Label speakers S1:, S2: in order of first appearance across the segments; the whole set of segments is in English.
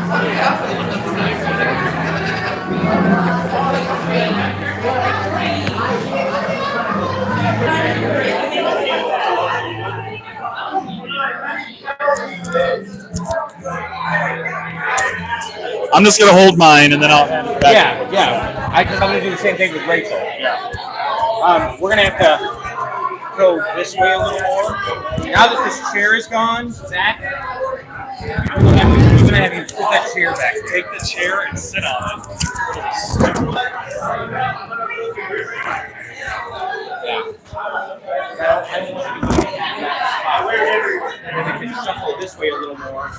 S1: I'm just gonna hold mine and then I'll hand it back.
S2: Yeah. I'm gonna do the same thing with Rachel. Yeah. We're gonna have to go this way a little more. Now that this chair is gone, Zach, I'm gonna have you put that chair back.
S1: Take the chair and sit on it.
S2: Yeah. And then we can shuffle this way a little more.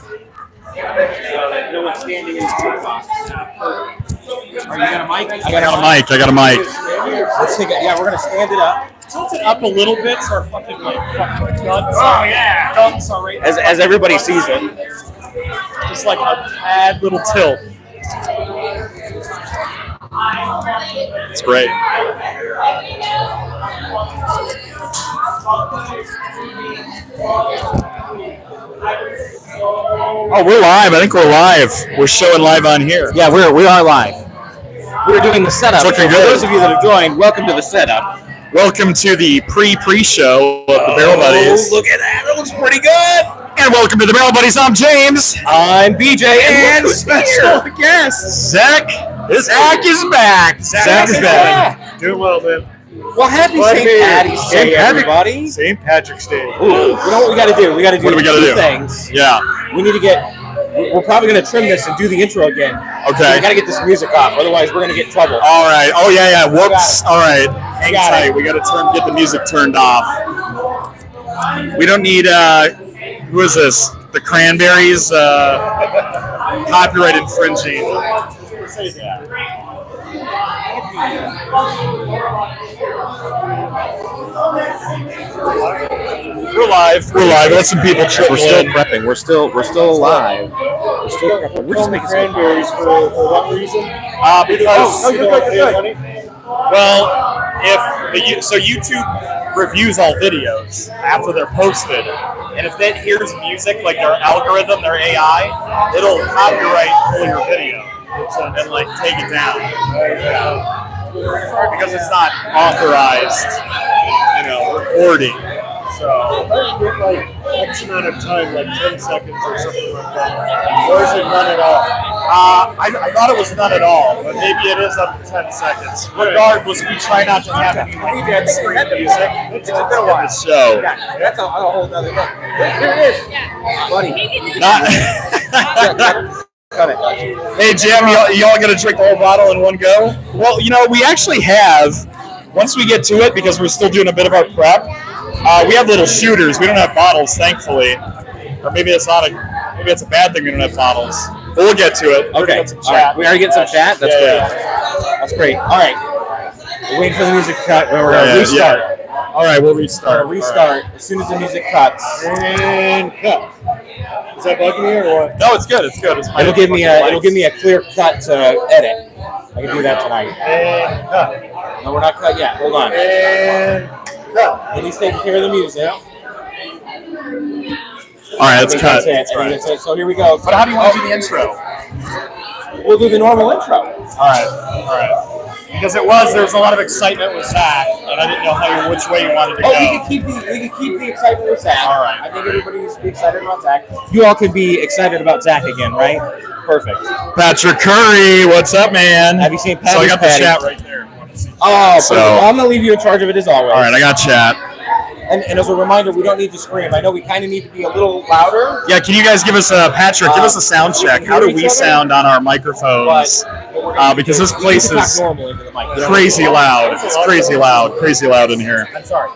S2: No one's standing in the box. Are you got a mic?
S1: I got a mic.
S2: Let's take it. Yeah, we're gonna stand it up.
S1: Tilt it up a little bit so our fucking guts.
S2: Oh yeah,
S1: Guts are right.
S2: as everybody sees it.
S1: Just like a tad little tilt. It's great. Oh, we're live. I think we're live. We're showing live on here.
S2: Yeah, we are live. We're doing the setup.
S1: It's looking
S2: For
S1: good.
S2: those of you that have joined, welcome to the setup.
S1: Welcome to the pre-show of the Barrel Buddies.
S2: Look at that. That looks pretty good.
S1: And welcome to the Barrel Buddies. I'm James.
S2: I'm BJ.
S1: And special guest, Zach. Zach is back. Zach is back.
S3: Doing well, man.
S2: Well, happy St. Paddy's Day, everybody.
S3: St. Patrick's Day.
S2: Ooh, you know what we got to do? We got to do
S1: What do we gotta
S2: two
S1: do?
S2: things.
S1: Yeah.
S2: We need to get. We're probably going to trim this and do the intro again.
S1: Okay.
S2: So we got to get this music off, otherwise we're going to get in trouble.
S1: All right. Oh yeah. Whoops. All right. Hang
S2: got
S1: tight.
S2: it.
S1: We got to get the music turned off. We don't need. Who is this? The Cranberries. Copyright infringing. We're live. Let some people trickle
S2: We're still
S1: in.
S2: prepping. We're still alive. We're still prepping. We're just making some
S3: Cranberries for what reason?
S1: Because
S3: You don't pay money?
S1: well, so YouTube reviews all videos after they're posted, and if it hears music, like their algorithm, their AI, it'll copyright pull your video and like take it down. Because it's not authorized, recording. So.
S3: You get like X amount of time, like 10 seconds or something like that. Or is it none at all?
S1: I thought it was none at all, but maybe it is up to 10 seconds. Regardless, we try not to have any like dead screen music. It's a bit of a show.
S2: Yeah, that's a whole other thing. Here it is, buddy.
S1: Not.
S2: Cut it.
S1: Hey Jim, y'all gonna drink the whole bottle in one go? Well, we actually have. Once we get to it, because we're still doing a bit of our prep, we have little shooters. We don't have bottles, thankfully, or maybe it's not maybe it's a bad thing we don't have bottles. But we'll get to it.
S2: Okay. All right. We already get some chat. That's great. That's great. All right. We're waiting for the music to cut. We're gonna restart.
S1: Yeah. All right, we'll restart.
S2: Restart as soon as the music cuts.
S3: And cut. Is that bugging you or what?
S1: No, it's good. It's good.
S2: It'll give me a clear cut to edit. I can do that tonight.
S3: And cut.
S2: No, we're not cut yet. Hold on.
S3: And cut.
S2: And he's taking care of the music.
S1: All right, it's cut.
S2: That's it. So here we go.
S1: But how do you want to do the intro?
S2: We'll do the normal intro.
S1: All right. Because there's a lot of excitement with Zach, and I didn't know which way you wanted to go.
S2: We can keep the excitement with Zach.
S1: All right.
S2: I think everybody needs to be excited about Zach. You all can be excited about Zach again, right? Perfect.
S1: Patrick Curry, what's up, man?
S2: Have you seen Paddy?
S1: So I got the chat right there.
S2: Oh,
S1: So-
S2: well, I'm gonna leave you in charge of it as always.
S1: All right, I got chat.
S2: And as a reminder, we don't need to scream. I know we kind of need to be a little louder.
S1: Yeah, can you guys give us a sound check? How do we sound on our microphones? Because this place is crazy loud. It's crazy loud in here.
S2: I'm sorry.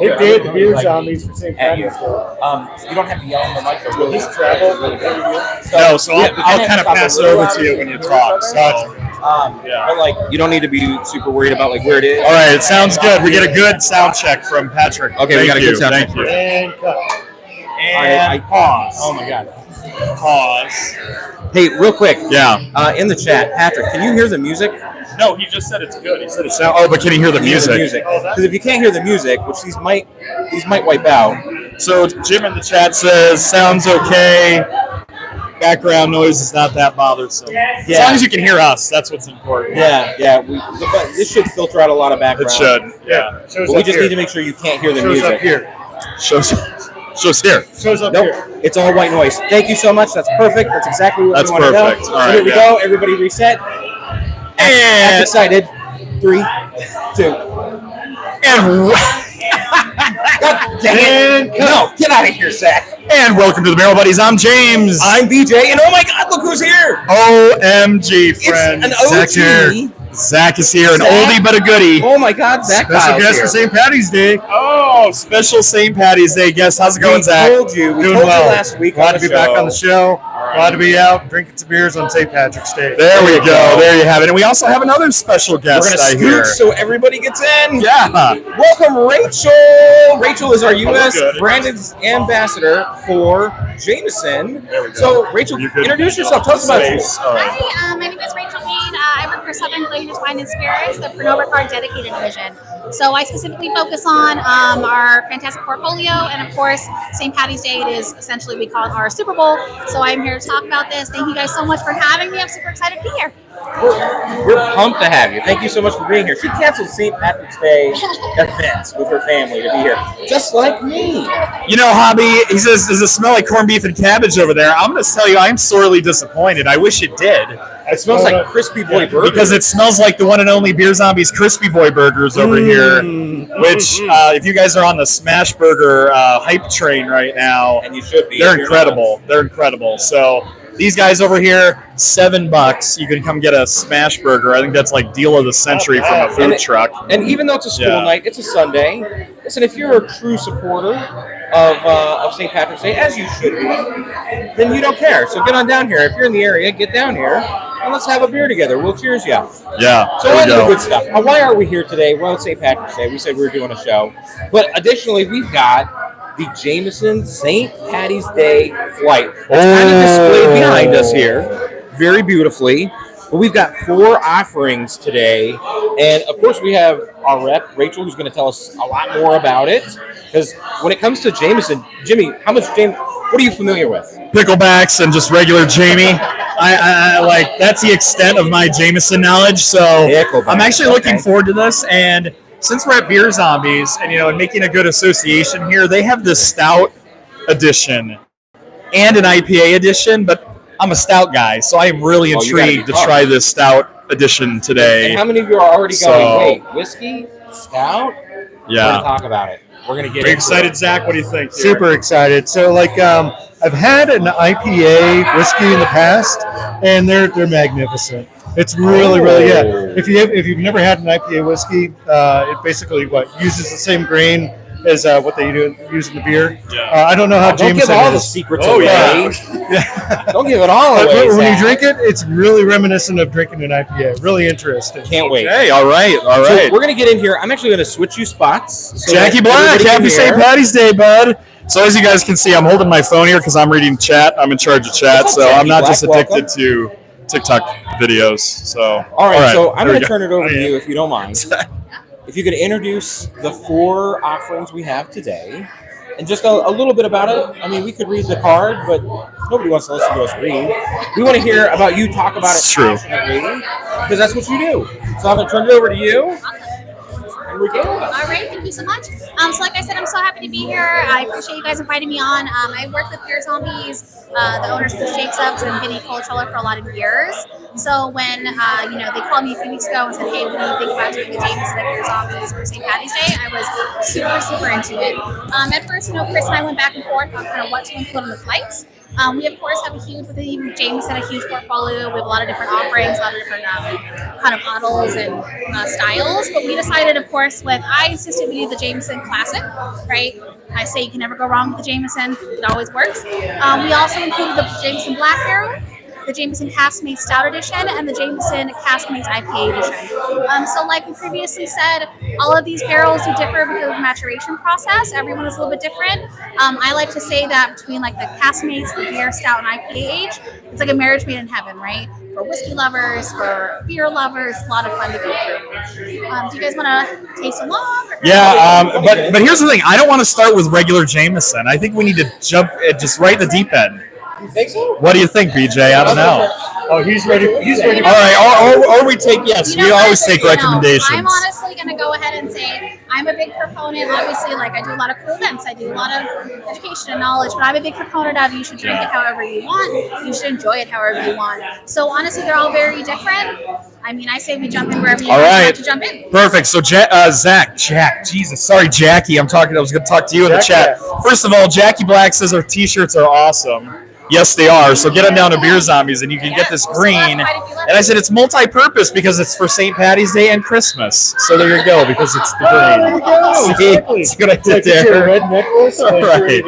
S3: Hey, Dave, the beer zombies for St. Patrick's Day.
S2: You don't have to yell in the microphone.
S3: Will this travel for the interview?
S1: No, so I'll kind of pass it over to you when you talk. So,
S2: But you don't need to be super worried about where it is.
S1: all right, it sounds good. We get a good sound check from Patrick.
S2: Okay, we got a good sound check.
S1: Thank you.
S3: And cut.
S1: And pause.
S2: Oh my God.
S1: Pause.
S2: Hey, real quick.
S1: Yeah.
S2: In the chat, Patrick, can you hear the music?
S1: No, he just said it's good. He said it sounds. Oh, but can you hear the music?
S2: Because if you can't hear the music, which these might wipe out.
S1: So Jim in the chat says sounds okay. background noise is not that bothersome. As long as you can hear us, that's what's important.
S2: Yeah. But this should filter out a lot of background.
S1: It should. Yeah.
S3: Shows
S2: But we
S3: up
S2: just
S3: here.
S2: need to make sure you can't hear the
S3: Shows
S2: music.
S3: up here.
S1: Shows here.
S3: Shows up
S2: Nope,
S3: here.
S2: it's all white noise. Thank you so much. That's perfect. That's exactly what
S1: That's
S2: we want to know.
S1: perfect. All
S2: So
S1: right,
S2: here we
S1: yeah.
S2: go. Everybody reset. Act
S1: And
S2: excited. 3, 2.
S1: and
S2: God dang it. No, get out of here, Zach.
S1: and welcome to the Barrel Buddies. I'm James.
S2: I'm BJ, and oh my God, look who's here.
S1: OMG, friend.
S2: It's an
S1: Zach
S2: OG.
S1: here. Zach is here, an
S2: Zach?
S1: oldie but a goodie.
S2: Oh my God, Zach.
S3: Special
S2: Kyle's
S3: guest
S2: here.
S3: for St. Patty's Day.
S1: Oh, special St. Patty's Day guest. How's it going,
S2: We
S1: Zach?
S2: told you. We
S3: Doing
S2: told
S3: well.
S2: you last week.
S3: Glad
S2: on
S3: to be back on the show. Glad to be out drinking some beers on St. Patrick's Day.
S1: There we go. There you have it. And we also have another special
S2: We're
S1: guest, I
S2: gonna
S1: hear.
S2: scooch so everybody gets in.
S1: Yeah.
S2: Welcome, Rachel. Rachel is our U.S.
S1: good.
S2: branded ambassador for Jameson. So, Rachel,
S1: You good?
S2: introduce yourself. Tell us about you.
S1: All right.
S4: Hi, my name is Rachel Mead. I work for Southern Glaciers Wine and Spirits, the Pernod Ricard dedicated division. So I specifically focus on our fantastic portfolio, and of course, St. Patty's Day is essentially we call it our Super Bowl. So I'm here to talk about this. Thank you guys so much for having me. I'm super excited to be here.
S2: We're pumped to have you. Thank you so much for being here. She canceled St. Patrick's Day events with her family to be here, just like me.
S1: You know, Hobby, he says, does it smell like corned beef and cabbage over there? I'm going to tell you, I'm sorely disappointed. I wish it did.
S2: It smells like Crispy Boy burgers.
S1: Because it smells like the one and only Beer Zombies Crispy Boy Burgers over here, which, if you guys are on the Smash Burger hype train right now,
S2: and you should be.
S1: they're
S2: if you're
S1: incredible. They're incredible. So these guys over here, $7, you can come get a Smash Burger. I think that's like deal of the century from a food truck.
S2: not. And even though it's a school
S1: Yeah.
S2: night, it's a Sunday. Listen, if you're a true supporter of St. Patrick's Day, as you should be, then you don't care. So get on down here. If you're in the area, get down here and let's have a beer together. We'll cheers you.
S1: Yeah,
S2: So
S1: there
S2: on
S1: we
S2: to the
S1: go.
S2: good stuff. Why are we here today? Well, it's St. Patrick's Day. We said we were doing a show. But additionally, we've got the Jameson St. Patty's Day flight. It's kind of displayed behind us here very beautifully. But we've got 4 offerings today. And, of course, we have our rep, Rachel, who's going to tell us a lot more about it. Because when it comes to Jameson, Jimmy, what are you familiar with?
S1: Picklebacks and just regular Jamie. I like that's the extent of my Jameson knowledge. So
S2: Picklebacks,
S1: I'm actually looking
S2: okay.
S1: forward to this. And since we're at Beer Zombies and and making a good association here, they have this stout edition and an IPA edition. But I'm a stout guy, so I am really
S2: Oh, you gotta
S1: intrigued
S2: be
S1: to
S2: pumped.
S1: try this stout edition today.
S2: And how many of you are already
S1: So-
S2: going, wait, whiskey, stout? We're going to
S1: Yeah.
S2: talk about it. We're going to get
S1: Are you
S2: into
S1: excited,
S2: it.
S1: Zach? What do you think? here?
S3: Super excited. So, I've had an IPA whiskey in the past, and they're magnificent. It's really, really good. If you've never had an IPA whiskey, it basically uses the same grain as what they use in the beer.
S1: Yeah.
S3: I don't know how
S2: Don't
S3: Jameson
S2: give all the
S3: is.
S2: secrets
S1: Oh,
S2: away.
S1: yeah.
S2: Don't give it all
S3: But
S2: away.
S3: when you
S2: Zach.
S3: drink it, it's really reminiscent of drinking an IPA. Really interesting.
S2: Can't wait.
S1: Okay, all right.
S2: So we're going to get in here. I'm actually going to switch you spots. So
S1: Jackie
S2: that
S1: Black,
S2: everybody can
S1: happy St.
S2: hear.
S1: Patty's Day, bud. So as you guys can see, I'm holding my phone here because I'm reading chat. I'm in charge of chat,
S2: What's up,
S1: so I'm
S2: Jackie
S1: not
S2: Black?
S1: just addicted
S2: Welcome.
S1: to TikTok videos. So
S2: All right, so I'm
S1: there we
S2: going to
S1: go.
S2: turn it over
S1: Oh,
S2: to
S1: yeah.
S2: you if you don't mind. If you could introduce the 4 offerings we have today and just a little bit about it. I mean, we could read the card, but nobody wants to listen to us read. We want to hear about you talk about
S1: It's
S2: it
S1: true.
S2: passionately because that's what you do. So I'm going to turn it over to you. And we go.
S4: All right, thank you so much. So like I said, I'm so happy to be here. I appreciate you guys inviting me on. I worked with Beer Zombies, the owners Chris Jacobs and Vinny Colachella for a lot of years. So when they called me a few weeks ago and said, "Hey, what do you think about doing the Jameson at Beer Zombies for St. Patty's Day?" I was super into it. At first, Chris and I went back and forth on kind of what to include on the flights. We of course have with Jameson a huge portfolio. We have a lot of different offerings, a lot of different kind of models and styles. But we decided, of course, I insisted we do the Jameson Classic, right? I say you can never go wrong with the Jameson. It always works. We also included the Jameson Black Barrel, the Jameson Caskmates Stout Edition, and the Jameson Caskmates IPA Edition. So like we previously said, all of these barrels do differ because of the maturation process. Everyone is a little bit different. I like to say that between like the Caskmates, the beer, stout, and IPA age, it's like a marriage made in heaven, right? For whiskey lovers, for beer lovers, a lot of fun to go through. Do you guys want to taste along?
S1: Yeah, but here's the thing. I don't want to start with regular Jameson. I think we need to jump just right in the deep end.
S2: You think so?
S1: What do you think, BJ? I don't know.
S3: Oh, he's ready. He's ready.
S1: All right, or we take, yes, we always take recommendations.
S4: I'm honestly going to go ahead and say I'm a big proponent. Obviously, like I do a lot of cool events. I do a lot of education and knowledge, but I'm a big proponent of you should drink it however you want. You should enjoy it however you want. So honestly, they're all very different. I mean, I say we jump in wherever you want to jump in.
S1: Perfect. So, Jackie. I was going to talk to you in the chat. First of all, Jackie Black says our t-shirts are awesome. Yes, they are. So get them down to Beer Zombies, and you can get this green. And I said it's multi-purpose because it's for St. Patty's Day and Christmas. So there you go, because it's the green. See what I did there?
S3: Red necklace.
S1: Right.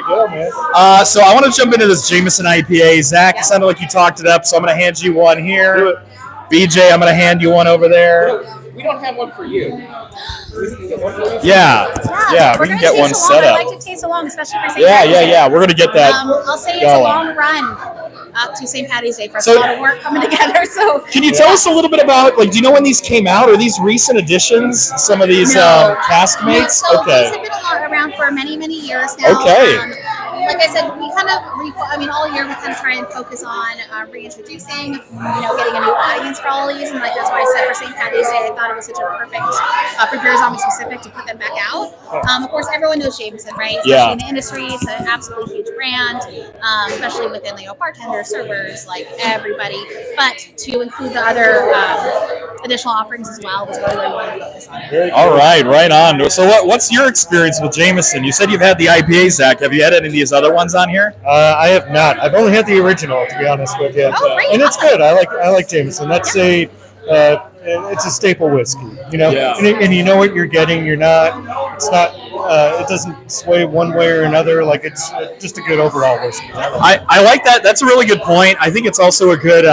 S1: So I want to jump into this Jameson IPA. Zach, it sounded like you talked it up, so I'm going to hand you one here. BJ, I'm going to hand you one over there.
S2: We don't have one for you.
S1: Yeah, we can get one set up.
S4: I like to taste along, especially for St. Patty's Day.
S1: Yeah. We're going to get that.
S4: I'll say it's a long run up to St. Patty's Day for us. A lot of work coming together. So,
S1: can you tell us a little bit about, like, do you know when these came out? Are these recent additions? Some of these cask mates?
S4: So these have been around for many, many years now.
S1: Okay.
S4: Like I said, we kind of, all year we kind of try and focus on reintroducing, getting a new audience for all of these. And like that's why I said for St. Patty's Day, I thought it was such a perfect, for Beer Zombie specific, to put them back out. Of course, everyone knows Jameson, right? Especially in the industry, it's an absolutely huge brand, especially within bartenders, servers, like everybody. But to include the other additional offerings as well was really what we wanted to focus on.
S1: All right, right on. So what's your experience with Jameson? You said you've had the IPA, Zach. Have you had any of these other ones on here?
S3: I have not. I've only had the original, to be honest with you.
S4: Oh, great.
S3: And it's good. I like Jameson. That's it's a staple whiskey, and you know what you're getting. You're not. It's not. It doesn't sway one way or another. Like it's just a good overall whiskey.
S1: I like that. That's a really good point. I think it's also a good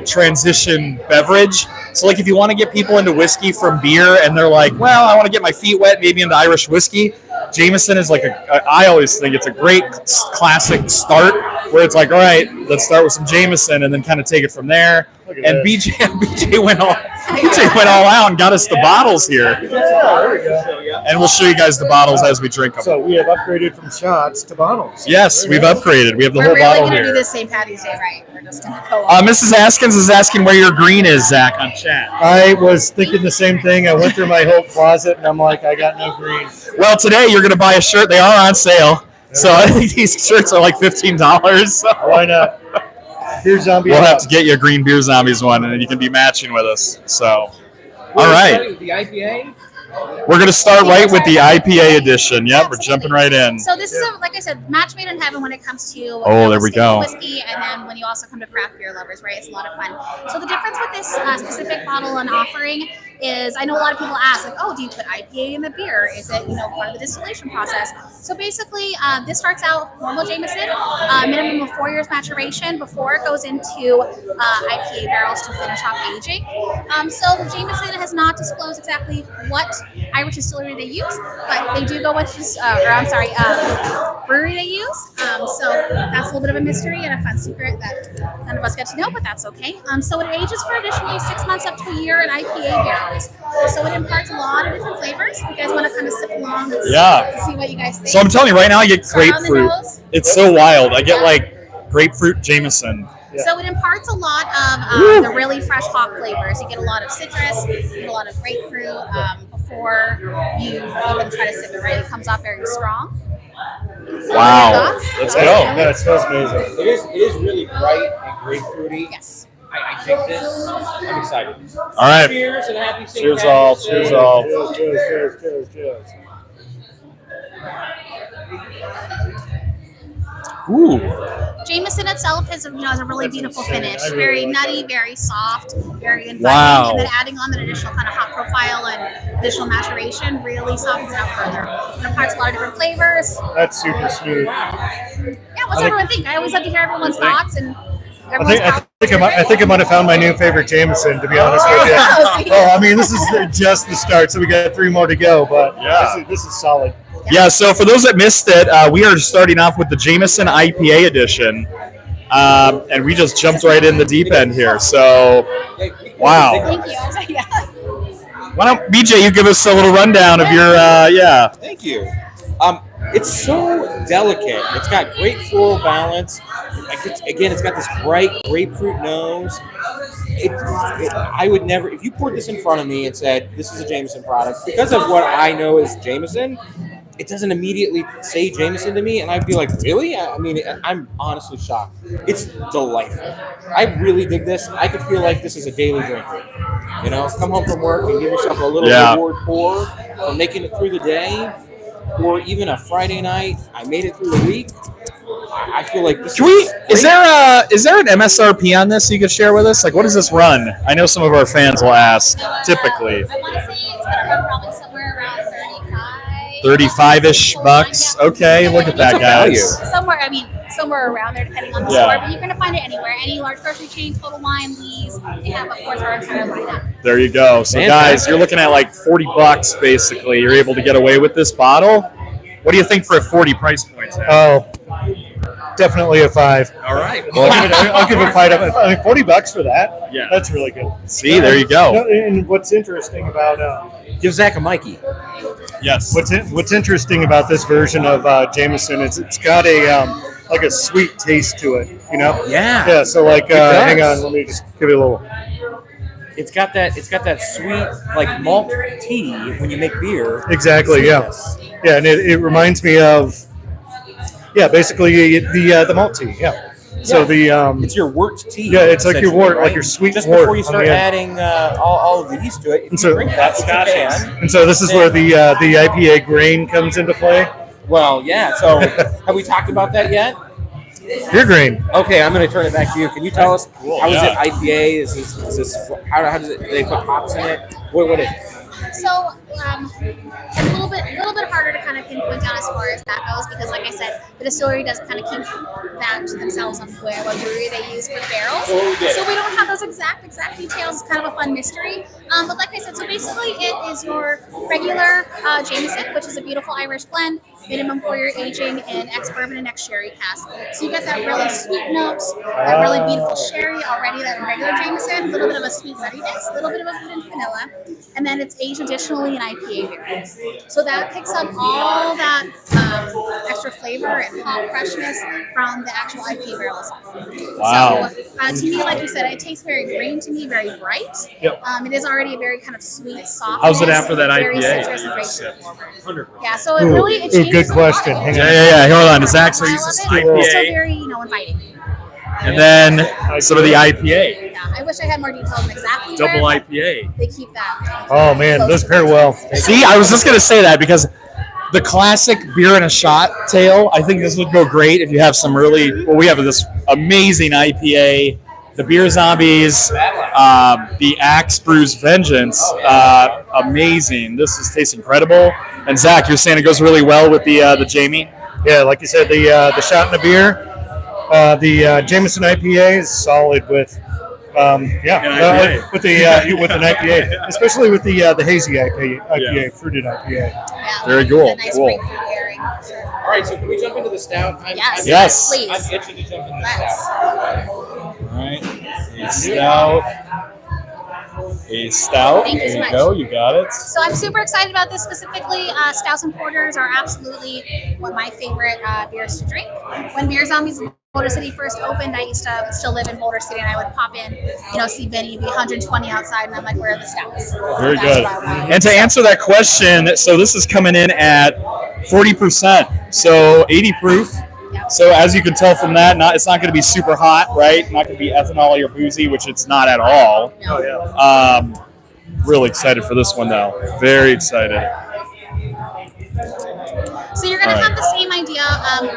S1: transition beverage. So like if you want to get people into whiskey from beer and they're like, well, I want to get my feet wet, maybe into Irish whiskey. Jameson is like I always think it's a great classic start where it's like, all right, let's start with some Jameson and then kind of take it from there. And BJ went all out and got us the bottles here.
S3: Yeah, there we go.
S1: And we'll show you guys the bottles as we drink them.
S3: So we have upgraded from shots to bottles.
S1: Yes, we've upgraded. We have the whole bottle here.
S4: We're really going to do this St. Patty's Day right. We're just going to go on.
S1: Mrs. Askins is asking where your green is, Zach, on chat.
S3: I was thinking the same thing. I went through my whole closet and I'm like, I got no green.
S1: Well, today you're going to buy a shirt. They are on sale. So I think these shirts are like $15. So.
S3: Why not? Beer Zombie.
S1: We'll have to get you a green Beer Zombies one, and then you can be matching with us. So, all right.
S2: The IPA?
S1: We're going to start right with the IPA edition. Yep, we're jumping right in.
S4: So this is, like I said, match made in heaven when it comes to
S1: there we go.
S4: whiskey, and then when you also come to craft beer lovers, right? It's a lot of fun. So the difference with this specific bottle and offering is, I know a lot of people ask, like, oh, do you put IPA in the beer? Is it, part of the distillation process? So basically, this starts out normal Jameson, minimum of 4 years maturation before it goes into IPA barrels to finish off aging. So the Jameson has not disclosed exactly what Irish distillery they use, but they do go with brewery they use. So that's a little bit of a mystery and a fun secret that none of us get to know, but that's okay. So it ages for additionally 6 months up to a year in IPA barrels. So it imparts a lot of different flavors. If you guys want to kind of sip along and see what you guys think.
S1: So I'm telling you right now, I get grapefruit. It's so wild. I get like grapefruit Jameson.
S3: Yeah.
S4: So it imparts a lot of the really fresh hop flavors. You get a lot of citrus, you get a lot of grapefruit before you even try to sip it, right? It comes off very strong.
S1: Wow. Let's go.
S3: Yeah, it smells amazing.
S2: It is really bright and grapefruity.
S4: Yes.
S2: I take this. I'm excited.
S1: All right.
S2: Cheers and happy St.
S1: Cheers
S2: Patty's
S1: all.
S2: Day.
S1: Cheers all.
S3: Cheers.
S1: Ooh.
S4: Jameson itself has a really beautiful finish.
S3: I really
S4: Very
S3: like
S4: nutty, very soft, very inviting.
S1: Wow.
S4: And then adding on that additional kind of hop profile and additional maturation really softens it out further. It imparts a lot of different flavors.
S3: That's super smooth.
S4: Yeah, what's everyone think? I always love to hear everyone's thoughts and
S3: I think I might have found my new favorite Jameson, to be honest with you. Oh, I mean, this is just the start, so we got 3 more to go, but this is solid.
S1: Yeah, so for those that missed it, we are starting off with the Jameson IPA edition, and we just jumped right in the deep end here. So, wow.
S4: Thank you.
S1: Why don't BJ, you give us a little rundown of your
S2: Thank you. It's so delicate. It's got great floral balance. It's got this bright grapefruit nose. I would never, if you poured this in front of me and said, this is a Jameson product, because of what I know is Jameson, it doesn't immediately say Jameson to me, and I'd be like, really? I mean, I'm honestly shocked. It's delightful. I really dig this. I could feel like this is a daily drinker. You know, come home from work and give yourself a little reward pour for making it through the day, or even a Friday night. I made it through the week. I feel like this
S1: is there an MSRP on this you could share with us? Like, what does this run? I know some of our fans will ask. Typically,
S4: I want to say it's going to run probably somewhere around
S1: 35-ish bucks. Okay, look at that, guys.
S4: Somewhere around there, depending on the store. But you're going to find it anywhere. Any large grocery chain, Total Wine, Lee's. They have, of course, our entire lineup.
S1: There you go. So, guys, you're looking at like $40 basically. You're able to get away with this bottle. What do you think for a 40 price point?
S3: Oh, definitely a 5.
S1: All right.
S3: I'll give it 5. I mean, $40 for that.
S1: Yeah,
S3: that's really good.
S1: See, there you go.
S3: And what's interesting about
S2: give Zach a Mikey.
S1: Yes.
S3: What's interesting about this version of Jameson is it's got a like a sweet taste to it. You know.
S2: Yeah.
S3: Yeah. So like, hang on, let me just give it a little.
S2: It's got that sweet like malt tea when you make beer.
S3: Exactly. Yeah. Yeah, and it reminds me of basically the malt tea. Yeah. So
S2: it's your wort tea.
S3: Yeah, it's like your wort, right? Like your sweet
S2: just
S3: wort.
S2: Before you start adding all of the yeast to it, if you drink that,
S3: and so this is where the IPA grain comes into play.
S2: Well, yeah. So have we talked about that yet?
S3: Your grain.
S2: Okay, I'm going to turn it back to you. Can you tell us how is it IPA? Is this how does it? Do they put hops in it? What is it?
S4: So it's a little bit harder to kind of pinpoint down as far as that goes, because like I said, the distillery doesn't kind of keep that to themselves on what brewery they use for the barrels. So we don't have those exact details. It's kind of a fun mystery. But like I said, so basically it is your regular Jameson, which is a beautiful Irish blend, minimum 4-year aging in ex-bourbon and ex-sherry cask. So you get that really sweet note, that really beautiful sherry already, that regular Jameson, a little bit of a sweet nuttiness, a little bit of a hint of vanilla, and then it's aged additionally in IPA barrels. So that picks up all that extra flavor and hop freshness from the actual IPA barrels.
S1: Wow.
S4: So to me, like you said, it tastes very green to me, very bright.
S1: Yep.
S4: It is already a very kind of sweet, soft.
S1: How's it after that
S4: very
S1: IPA?
S4: Citrus and grapefruit. Yeah, so it really changes.
S3: Good question.
S1: Yeah. Hold on. It's actually
S4: It's still very, inviting.
S1: And then some of the IPA.
S4: Yeah, I wish I had more details on exactly
S1: Double
S4: where,
S1: IPA.
S4: They keep that.
S3: Oh man, those pair well.
S1: See, I was just gonna say that because the classic beer in a shot tail, I think this would go great if you have some we have this amazing IPA, the Beer Zombies, the Axe Brews Vengeance, amazing. This tastes incredible. And Zach, you're saying it goes really well with the Jamie?
S3: Yeah, like you said, the shot in the beer. The Jameson IPA is solid with, with an IPA, especially with the hazy IPA, fruited IPA.
S4: Yeah,
S1: very cool.
S4: Nice
S1: cool.
S4: grapefruit pairing.
S2: All right, so can we jump into the stout?
S4: Yes, please.
S2: I'm itching to jump into the
S4: Let's.
S2: stout.
S1: All right, a stout.
S4: Thank you
S1: There
S4: so
S1: you
S4: much.
S1: go. You got it.
S4: So I'm super excited about this specifically. Stouts and porters are absolutely one of my favorite beers to drink. When Beer Zombies in Boulder City first opened, I used to still live in Boulder City, and I would pop in, see Vinny be 120 outside, and I'm like, where are the stouts?
S1: Very
S4: That's
S1: good.
S4: what I want.
S1: And to answer that question, so this is coming in at 40%, so 80 proof. So as you can tell from that, it's not going to be super hot, right? Not going to be ethanol or boozy, which it's not at all.
S3: Oh yeah.
S1: Really excited for this one, though. Very excited.
S4: So you're going to have the same idea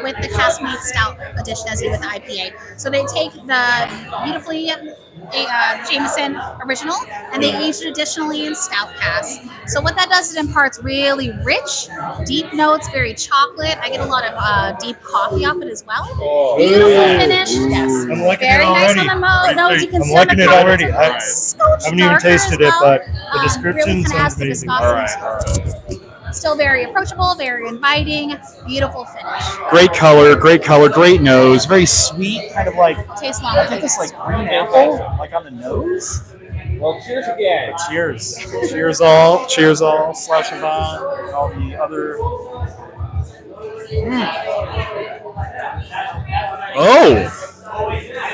S4: with the cask-made stout edition as you do with the IPA. So they take the beautifully Jameson original and they age it additionally in stout cask. So what that does is it imparts really rich, deep notes, very chocolate. I get a lot of deep coffee off it as well. Beautiful finish. Yes.
S3: I'm liking
S4: Very
S3: it
S4: nice
S3: already.
S4: on the nose. You can
S3: I'm
S4: see on
S3: liking
S4: the
S3: it
S4: color,
S3: already.
S4: it's a
S3: I
S4: scotch
S3: haven't even
S4: darker
S3: tasted
S4: as
S3: it,
S4: well.
S3: but the description
S4: really kind of has
S3: sounds
S4: the
S3: amazing.
S4: viscosity. Still very approachable, very inviting, beautiful finish.
S1: Great color, great nose, very sweet, kind of like
S4: Tastes long.
S1: I think it's like green apple, like on the nose.
S2: Well, cheers again.
S1: Cheers, cheers all, Slash Yvonne, and all the other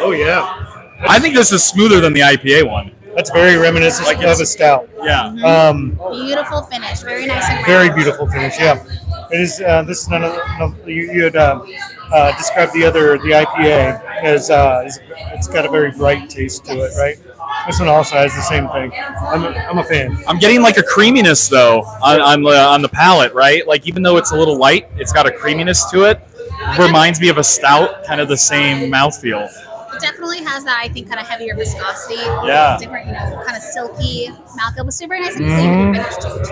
S3: Oh yeah.
S1: I think this is smoother than the IPA one.
S3: That's very reminiscent of a stout.
S1: Yeah.
S4: Beautiful finish, very nice and round.
S3: Very beautiful finish. Yeah. It is. This is none of you had described the IPA as it's got a very bright taste to it, right? This one also has the same thing. I'm a fan.
S1: I'm getting like a creaminess though on the palate, right? Like even though it's a little light, it's got a creaminess to it. Reminds me of a stout, kind of the same mouthfeel.
S4: It definitely has that, I think, kind of heavier viscosity.
S1: Yeah.
S4: Different, kind of silky mouthfeel, but super nice and clean finish to it.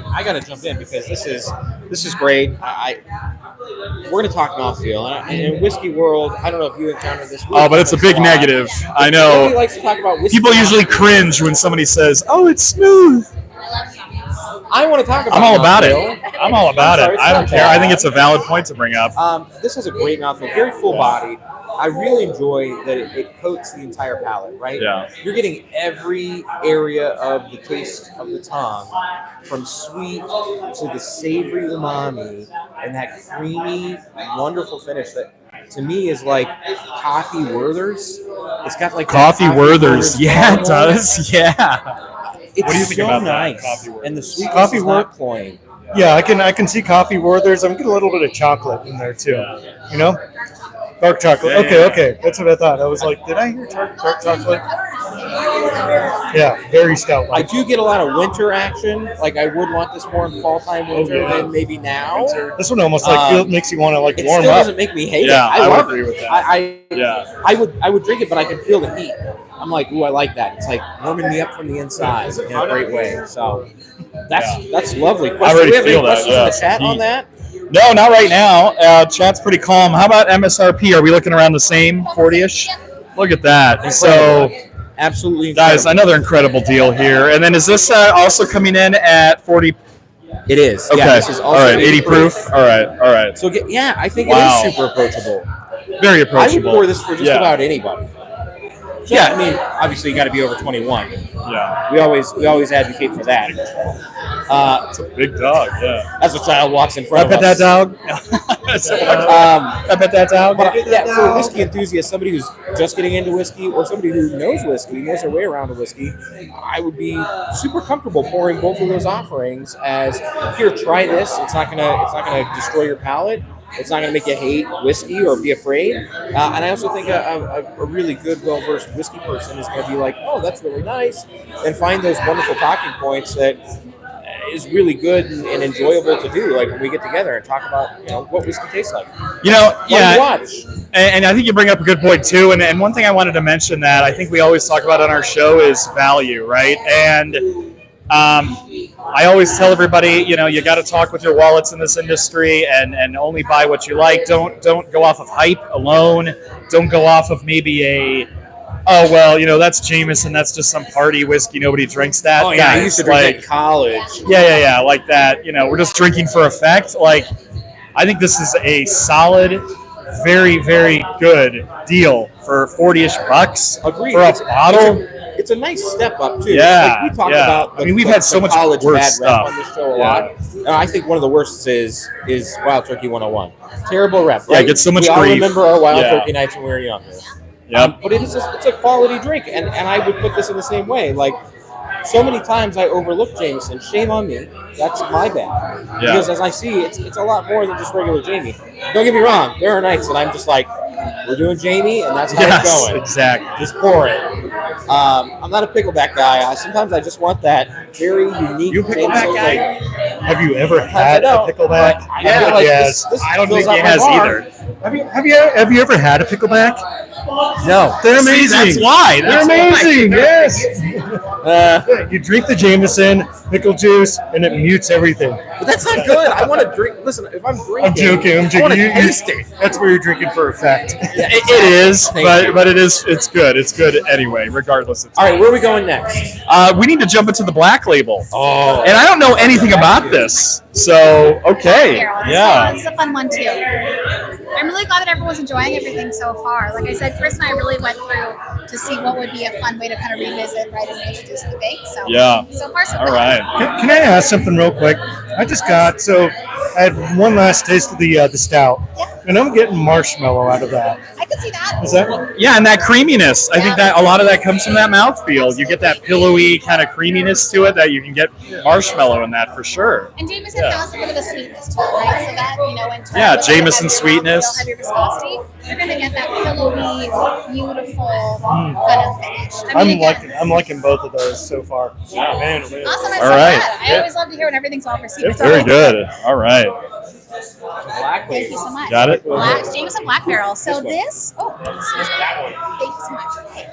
S2: I got to jump in because this is great. We're going to talk mouthfeel. And in whiskey world, I don't know if you encountered this.
S1: Oh, but it's a big negative. I know.
S2: Nobody likes to talk about whiskey.
S1: People usually cringe when somebody says, "Oh, it's smooth."
S2: I want to talk about.
S1: I'm all about
S2: mouthfeel.
S1: it. I'm all about
S2: I'm sorry,
S1: it.
S2: it's
S1: I
S2: not
S1: don't care.
S2: bad.
S1: I think it's a valid point to bring up.
S2: This has a great mouthfeel, very full bodied. I really enjoy that it coats the entire palate, right?
S1: Yeah.
S2: You're getting every area of the taste of the tongue, from sweet to the savory umami, and that creamy, wonderful finish that to me is like coffee Werther's. It's got like
S1: Coffee
S2: that
S1: Werther's. Yeah, it
S2: caramel.
S1: does. Yeah.
S2: It's
S1: What do you think
S2: so
S1: about that,
S2: nice,
S1: Coffee Werther's?
S2: and the sweetness
S3: Coffee
S2: is not cloying.
S3: Yeah, I can see coffee Werther's. I'm getting a little bit of chocolate in there too. You know, dark chocolate.
S1: Yeah,
S3: Okay. That's what I thought. I was like, did I hear dark chocolate? Yeah, very stout.
S2: I do get a lot of winter action. Like I would want this more in fall time winter than maybe now.
S3: This one almost makes you want to
S2: It
S3: warm
S2: still
S3: up.
S2: doesn't make me hate
S1: Yeah,
S2: it.
S1: I would
S2: love
S1: agree
S2: it.
S1: with that.
S2: I would drink it, but I can feel the heat. I'm like, ooh, I like that. It's like warming me up from the inside in a great way. So that's lovely.
S1: I already
S2: Do we have any
S1: feel that,
S2: questions in the chat on
S1: Heat.
S2: that?
S1: No, not right now. Chat's pretty calm. How about MSRP? Are we looking around the same 40-ish? Look at that. So,
S2: Absolutely,
S1: guys,
S2: incredible.
S1: another incredible deal here. And then is this also coming in at 40?
S2: It is.
S1: Okay.
S2: Yeah, this is
S1: All
S2: also
S1: right. 80 proof. All right.
S2: So yeah, I think
S1: Wow.
S2: it is super approachable.
S1: Very
S2: I would
S1: approachable.
S2: pour this for just about anybody.
S1: Yeah.
S2: I mean, obviously you got to be over 21.
S1: Yeah.
S2: We always advocate for that.
S1: It's a big dog. Yeah.
S2: As a child walks in
S3: I
S2: front
S3: bet
S2: of
S3: that
S2: us.
S3: dog. I bet that dog.
S2: But for a whiskey enthusiast, somebody who's just getting into whiskey, or somebody who knows whiskey, knows their way around a whiskey, I would be super comfortable pouring both of those offerings as here, try this. It's not gonna destroy your palate. It's not gonna make you hate whiskey or be afraid. And I also think a really good, well-versed whiskey person is gonna be like, oh, that's really nice, and find those wonderful talking points that is really good and enjoyable to do. Like when we get together and talk about what whiskey tastes like. What do you watch?
S1: And I think you bring up a good point too. And one thing I wanted to mention that I think we always talk about on our show is value, right? And I always tell everybody, you got to talk with your wallets in this industry and only buy what you like. Don't go off of hype alone. Don't go off of maybe that's Jameson. That's just some party whiskey. Nobody drinks that.
S2: Oh yeah, I used to drink that in college.
S1: Yeah, like that. We're just drinking for effect. Like, I think this is a solid, very, very good deal for 40-ish bucks.
S2: Agreed.
S1: For a bottle.
S2: It's a nice step up too.
S1: Yeah,
S2: Like we talked
S1: yeah.
S2: about.
S1: We've had so much
S2: college
S1: worse
S2: bad rep
S1: stuff.
S2: on this show a
S1: Yeah.
S2: lot. I think one of the worst is Wild Turkey 101. Terrible rep.
S1: Yeah,
S2: Right?
S1: it gets so much
S2: we all
S1: grief.
S2: remember our Wild
S1: Yeah.
S2: Turkey nights when we were younger.
S1: Yep.
S2: But it's a quality drink, and I would put this in the same way. Like so many times I overlook Jameson. Shame on me. That's my bad.
S1: Yeah.
S2: Because as I see, it's a lot more than just regular Jamie. Don't get me wrong. There are nights that I'm just like, we're doing Jamie, and that's how it's
S1: Yes,
S2: going.
S1: exactly.
S2: Just pour it. I'm not a pickleback guy. Sometimes I just want that very unique.
S1: You a pickleback
S2: Jameson
S1: guy?
S2: flavor.
S3: Have you ever had a pickleback?
S2: I feel like this
S1: I don't
S2: fills
S1: think he
S2: out my
S1: has
S2: bar.
S1: either.
S3: Have you ever had a pickleback? No, they're amazing.
S1: See, that's why.
S3: They're
S1: That's why.
S3: amazing. Yes. You drink the Jameson pickle juice, and it mutes everything.
S2: But that's not good. I want to drink. Listen, if I'm drinking,
S3: I'm joking.
S2: I want to taste it.
S3: That's where you're drinking for effect.
S1: It is,
S2: Thank you.
S1: but it's good. It's good anyway, regardless.
S2: All right, where are we going next?
S1: We need to jump into the Black Label.
S2: Oh,
S1: And I don't know anything about this. So, okay. Yeah.
S4: This is a fun one too. I'm really glad that everyone's enjoying everything so far. Like I said, Chris and I really went through to see what would be a fun way to kind of revisit, right, and introduce the bake. So
S1: Yeah.
S4: so far so
S1: All
S4: good.
S1: right.
S3: Can I ask something real quick? I just got I had one last taste of the stout, and I'm getting marshmallow out of that.
S4: I could see that.
S3: Is that?
S1: Yeah, and that creaminess. I think that a lot of that comes from that mouthfeel. You get that pillowy kind of creaminess to it that you can get marshmallow in that for sure.
S4: And Jameson has a bit of a sweetness to it, right? So that, in terms
S1: Yeah,
S4: of
S1: Jameson
S4: heavy
S1: sweetness.
S4: mouthfeel, heavy viscosity, you're going to get that pillowy, beautiful kind of finish.
S3: I'm liking both of those so far. Yeah, man.
S4: Awesome. I'm
S1: All
S4: so
S1: right.
S4: glad. I always love to hear when everything's well received. It's
S1: Very
S4: always
S1: good. All right.
S4: Thank you so much.
S1: Got it?
S4: Jameson Black Barrel. So this. Oh, thank you so much. Okay.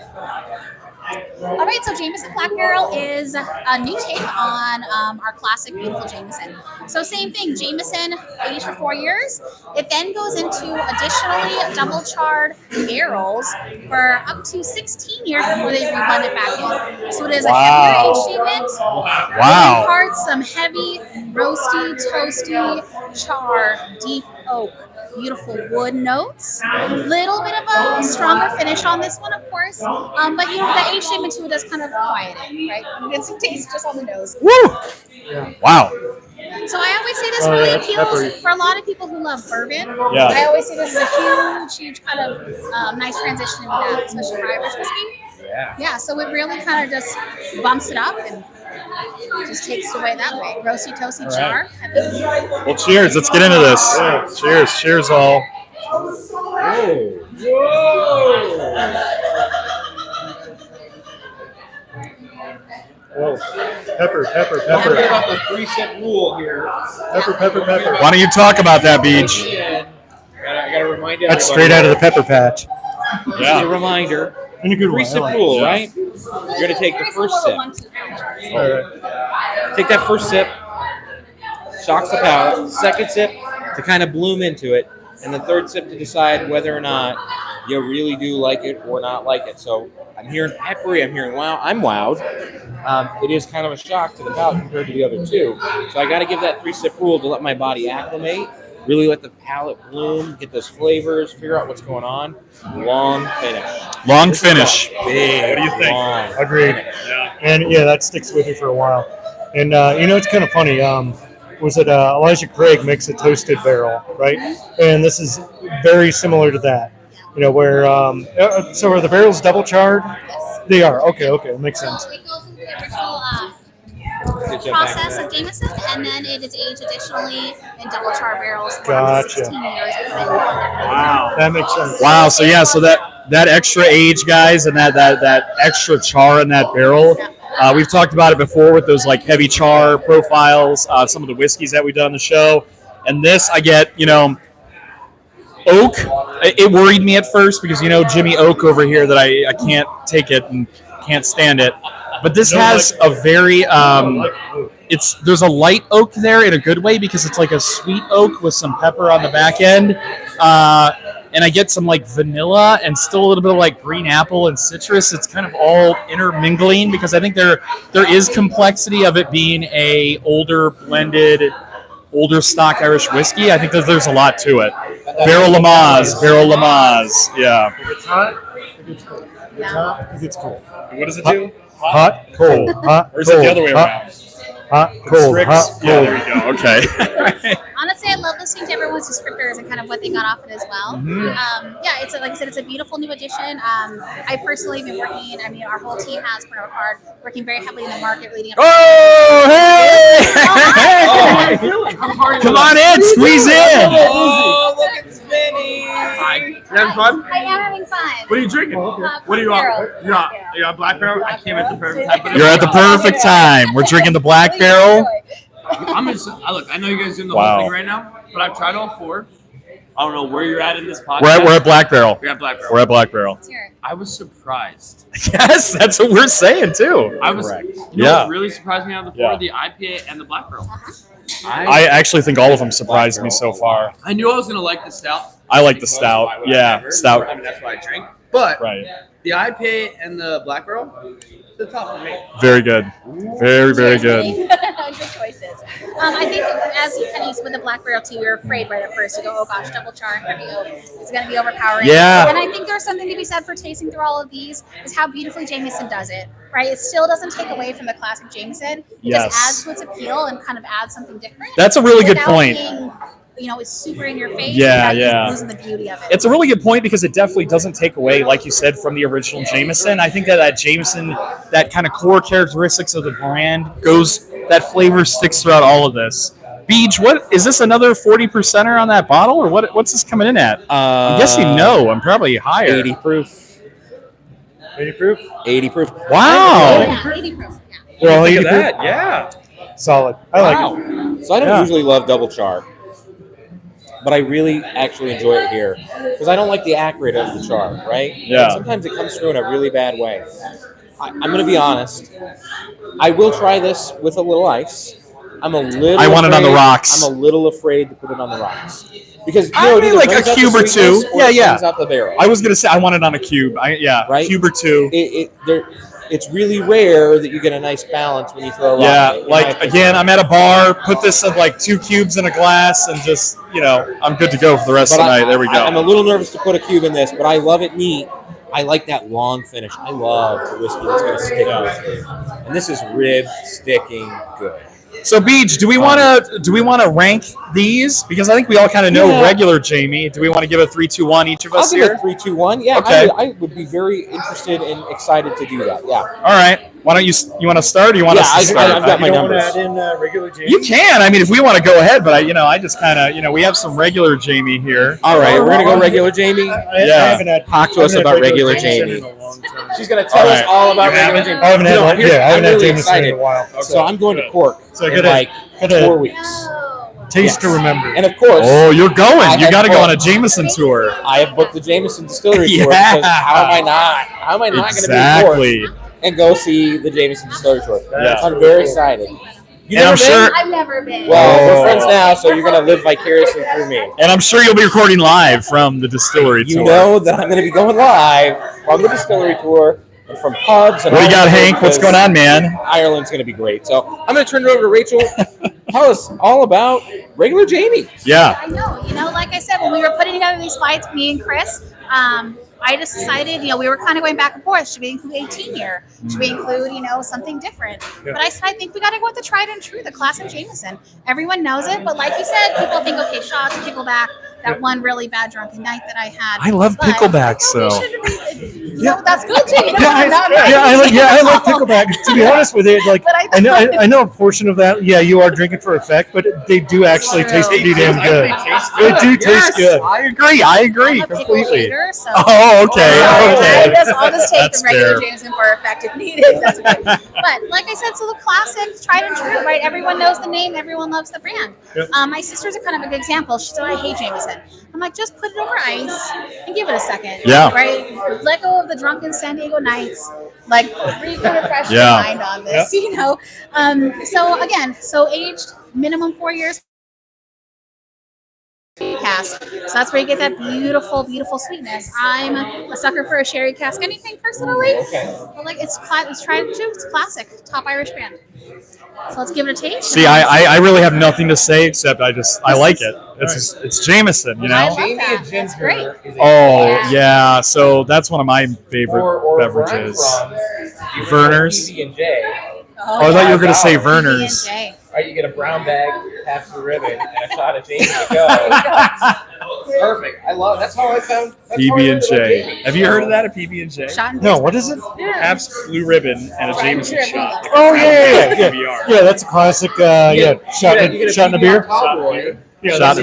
S4: All right, so Jameson Black Barrel is a new take on our classic beautiful Jameson. So same thing, Jameson aged for 4 years. It then goes into additionally double charred barrels for up to 16 years before they reblend it back in. So it is a heavier aged statement.
S1: Wow.
S4: Parts some heavy, roasty, toasty, char, deep oak. Beautiful wood notes, little bit of a stronger finish on this one, of course, but the aged statement to it does kind of quiet it, right? You get some taste just on the nose.
S1: Woo! Yeah. Wow.
S4: So I always say this really appeals for a lot of people who love bourbon.
S1: Yeah.
S4: I always say this is a huge kind of nice transition into that, especially for Irish whiskey. Yeah. So it really kind of just bumps it up and just takes it away that way. Roasty, toasty, char.
S1: Well, cheers. Let's get into this.
S3: Yeah. Cheers. Cheers, all. Whoa. Pepper.
S2: Don't forget about the 3-sip rule here.
S3: Pepper.
S1: Why don't you talk about that, Beach?
S2: I gotta remind everybody.
S3: That's straight out of the pepper patch.
S2: This is a reminder.
S3: In a good way.
S2: 3-sip rule, right? You're gonna take the first sip.
S3: All right.
S2: Take that first sip, shocks the palate. Second sip to kind of bloom into it, and the third sip to decide whether or not you really do like it or not like it. So I'm hearing peppery. I'm hearing wow. I'm wowed. It is kind of a shock to the palate compared to the other two. So I got to give that 3-sip rule to let my body acclimate. Really let the palate bloom, get those flavors, figure out what's going on. Long finish.
S1: Long finish.
S2: Big.
S1: What do you think?
S2: long
S3: Agreed.
S1: Yeah.
S3: And yeah, that sticks with you for a while. And it's kind of funny. Was it Elijah Craig makes a toasted barrel, right? And this is very similar to that. Where so are the barrels double charred?
S4: Yes.
S3: They are. Okay, it makes sense.
S4: So it goes into the original process of Jameson, and then it is aged additionally in double char barrels for
S3: Gotcha.
S4: 16 years.
S1: Wow.
S3: That makes sense.
S1: Wow. So yeah. So that extra age, guys, and that extra char in that barrel. We've talked about it before with those like heavy char profiles. Some of the whiskeys that we've done on the show, and this I get. Oak. It worried me at first because Jimmy Oak over here that I can't take it and can't stand it. But this has a very there's a light oak there in a good way because it's like a sweet oak with some pepper on the back end. And I get some like vanilla and still a little bit of like green apple and citrus. It's kind of all intermingling because I think there is complexity of it being a older stock Irish whiskey. I think that there's a lot to it. Barrel Lamaze. Yeah.
S3: If it's hot, if it's cold. If it's hot, if it's cold.
S1: What does it do?
S3: Hot, cold. Hot,
S1: Or is it the other way around?
S3: Hot, cold.
S1: Strix?
S3: Hot,
S1: Yeah,
S3: cold.
S1: there we go. Okay.
S4: Honestly, I love listening to everyone's descriptors and kind of what they got off it as well. Yeah, it's like I said, it's a beautiful new addition. I personally have been working. Our whole team has put our card working very heavily in the market leading up.
S1: Oh, hey! Come on in, squeeze in.
S2: Oh, look at Vinny.
S5: You having fun?
S4: I am having fun.
S5: What are you drinking? What are you on? You're on Black Barrel? I came at the perfect time.
S1: You're at the perfect time. We're drinking the Black Barrel.
S5: I'm just, look, I know you guys are doing the
S1: Wow.
S5: whole thing right now, but I've tried all 4. I don't know where you're at in this podcast.
S1: We're at Black Barrel.
S5: We're at Black Barrel.
S1: We're at Black Barrel.
S4: Let's hear it.
S5: I was surprised.
S1: Yes, that's what we're saying too.
S5: I was,
S1: Yeah.
S5: what really surprised me out of the 4, the IPA and the Black Barrel.
S1: I actually think all of them surprised me so far.
S5: I knew I was going to like the stout.
S1: I like the
S5: because
S1: stout.
S5: why would I
S1: Yeah,
S5: never?
S1: stout.
S5: I mean, that's why I drink. But
S1: Right.
S5: the IPA and the Black Barrel, the top for me.
S1: Very good. Very, very good.
S4: Good choices. I think as you kind of used with the black barrel tea, we were afraid right at first. You go, oh gosh, double char and heavy oak is going to be overpowering.
S1: Yeah.
S4: And I think there's something to be said for tasting through all of these is how beautifully Jameson does it, right? It still doesn't take away from the classic Jameson. It
S1: Yes.
S4: just adds to its appeal and kind of adds something different.
S1: That's a really good
S4: without
S1: point.
S4: Being, it's super in your face.
S1: Yeah,
S4: without
S1: yeah.
S4: losing the beauty of it.
S1: It's a really good point because it definitely doesn't take away, like you said, from the original Jameson. I think that Jameson, that kind of core characteristics of the brand that flavor sticks throughout all of this. Beej, what is this, another 40%er on that bottle, or what's this coming in at? I'm guessing no. I'm probably higher.
S6: 80 proof.
S3: 80 proof?
S6: 80 proof.
S1: Wow.
S4: Yeah, 80 proof. Yeah.
S3: Well,
S1: Look
S3: 80
S1: at
S3: proof?
S1: that. Yeah.
S3: Solid. I like it.
S6: So I don't
S1: Yeah.
S6: usually love double char, but I really actually enjoy it here because I don't like the acrid of the char, right?
S1: Yeah.
S6: And sometimes it comes through in a really bad way. I'm going to be honest. I will try this with a little ice. I'm a little.
S1: I want it on the
S6: afraid-
S1: rocks.
S6: I'm a little afraid to put it on the rocks because
S1: I
S6: it
S1: mean,
S6: either
S1: like
S6: brings
S1: a
S6: out the
S1: cube or
S6: sweetness
S1: two.
S6: or
S1: Yeah,
S6: it
S1: yeah.
S6: brings out the barrel.
S1: I was gonna say I want it on a cube.
S6: Right?
S1: Cube or two.
S6: It's really rare that you get a nice balance when you throw a rock.
S1: Yeah,
S6: in it, in my
S1: like
S6: opinion.
S1: again, I'm at a bar. Put this in like 2 cubes in a glass, and just I'm good to go for the rest of the night. There we go.
S6: I'm a little nervous to put a cube in this, but I love it neat. I like that long finish. I love the whiskey that's going to stick with you. And this is rib sticking good.
S1: So, Beej, do we want to rank these? Because I think we all kind of know
S6: Yeah.
S1: regular Jamie. Do we want to give a 3, 2, 1 each of
S6: I'll
S1: us
S6: give
S1: here?
S6: it 3, 2, 1. Yeah,
S1: Okay.
S6: I would be very interested and excited to do that. Yeah.
S1: All right. Why don't you want to start, or you want
S6: Yeah,
S1: us to start?
S6: I've got my
S3: You don't
S6: numbers.
S3: want to add in regular James?
S1: You can. I mean, if we want to go ahead, but I just kind of, we have some regular Jamie here.
S6: All right, we're going to go regular Jamie.
S1: Yeah.
S3: I haven't had,
S6: Talk to us
S3: I haven't
S6: about
S3: had
S6: regular
S3: Jameson
S6: Jamie.
S3: in a long time.
S6: She's going to tell
S1: All
S6: us
S1: right.
S6: all about
S1: You
S6: regular
S1: haven't?
S6: Jamie.
S3: I haven't had one.
S6: Here's-
S3: Yeah, I haven't
S6: I'm
S3: had
S6: really
S3: Jameson in
S6: excited.
S3: a while.
S6: So I'm going to Cork
S3: So
S6: in
S3: gotta-
S6: like
S3: gotta-
S6: 4 weeks.
S4: Oh.
S3: Taste to
S6: Yes.
S3: remember.
S6: And of course,
S1: Oh, you're going.
S6: I
S1: You
S6: had
S1: got to go on a
S6: Cork.
S1: Jameson tour.
S6: I have booked the Jameson Distillery tour
S1: Yeah.
S6: because how am I not going to be in Cork
S1: Exactly.
S6: and go see the Jameson Distillery tour?
S1: Yeah.
S6: I'm very excited. You
S1: And
S6: never
S1: I'm sure-
S6: been?
S4: I've never been.
S6: Well,
S1: Oh.
S6: we're friends now, so you're going to live vicariously through me.
S1: And I'm sure you'll be recording live from the distillery
S6: You
S1: tour.
S6: know that I'm going to be going live from the distillery tour and from pubs. And
S1: What do you
S6: all
S1: got,
S6: over
S1: Hank? What's
S6: because
S1: going on, man?
S6: Ireland's going to be great. So I'm going to turn it over to Rachel. Tell us all about regular Jamie.
S1: Yeah.
S4: I know. Like I said, when we were putting together these fights, me and Chris, I just decided, we were kind of going back and forth. Should we include 18 year? Should we include, something different?
S3: Yeah.
S4: But I said, I think we got to go with the tried and true, the classic Jameson. Everyone knows it, but like you said, people think, okay, shots, pickleback, that one really bad drunken night that I had.
S1: I love
S4: But
S1: picklebacks,
S4: we
S1: so.
S4: should that's good, Jay.
S3: I like pickleback. To be honest with you, like
S4: But I
S3: I know a portion of that. Yeah, you are drinking for effect, but they do actually taste pretty damn good. They do taste good.
S1: I agree.
S4: I'm a pickle
S1: Completely.
S4: hater, so.
S1: Oh, okay.
S4: I
S1: Okay.
S4: guess I'll just take
S1: That's
S4: the regular
S1: fair.
S4: Jameson for effect if needed. That's okay. But like I said, so the classic, tried and true, right? Everyone knows the name, everyone loves the brand.
S3: Yep.
S4: My sister's a kind of a good example. She said, I hate Jameson. I'm like, just put it over ice and give it a second.
S1: Yeah.
S4: Right? Let go of the drunken San Diego nights. Like, refresh your
S1: Yeah.
S4: mind on this, So aged minimum 4 years. Cask. So that's where you get that beautiful, beautiful sweetness. I'm a sucker for a sherry cask. Anything personally, but like it's tried and true. It's classic, top Irish brand. So let's give it a taste.
S1: See, I really have nothing to say except I like it. It's Jameson,
S4: I love
S6: Jamie
S4: that.
S6: and
S4: That's
S6: ginger
S4: great.
S6: is a
S1: Oh, yeah. So that's one of my favorite
S6: or
S1: beverages.
S6: Verner's.
S1: Verner's.
S6: PB&J.
S1: Oh, I thought you were going to say
S4: PB&J.
S1: Verner's.
S6: Right, you get a brown bag, half the ribbon, and a shot of Jamie to go. Perfect. I love. That's how I found. That's how I learned about
S1: PB&J.
S6: Jamie.
S1: Have you heard of that at PB&J?
S4: Shot and
S3: No, what is it?
S1: Pabst Blue Ribbon and a Jameson shot.
S3: Oh yeah.
S1: PBR.
S3: Yeah, that's a classic. Shot in a beer.
S1: Shot of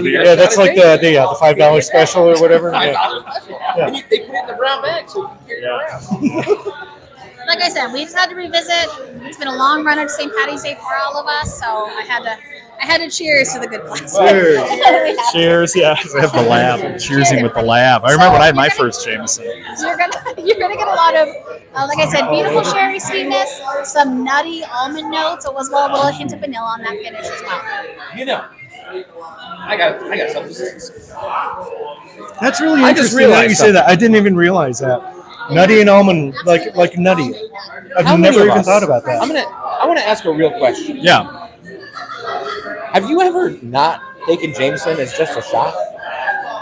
S1: beer.
S3: Yeah, that's like the $5 special or whatever.
S6: $5
S3: Yeah.
S6: special. And they put it in the brown bag so you can carry it around.
S4: Like I said, we just had to revisit. It's been a long run of St. Patty's Day for all of us, so I had to cheers to the good class.
S1: Cheers. Cheers. Yeah, I have the lab. I'm cheersing with the lab. I remember when I had my first Jameson.
S4: You're gonna get a lot of, like I said, beautiful sherry sweetness, some nutty almond notes, as well as a little hint of vanilla on that finish as well.
S6: You know, I got something to say.
S3: That's really
S6: I just
S3: interesting that
S6: realized
S3: you say that. I didn't even realize that. Nutty and almond, like nutty. I've
S6: How many
S3: never
S6: of
S3: even
S6: us-
S3: thought about that.
S6: I want to ask a real question.
S1: Yeah.
S6: Have you ever not taken Jameson as just a shot?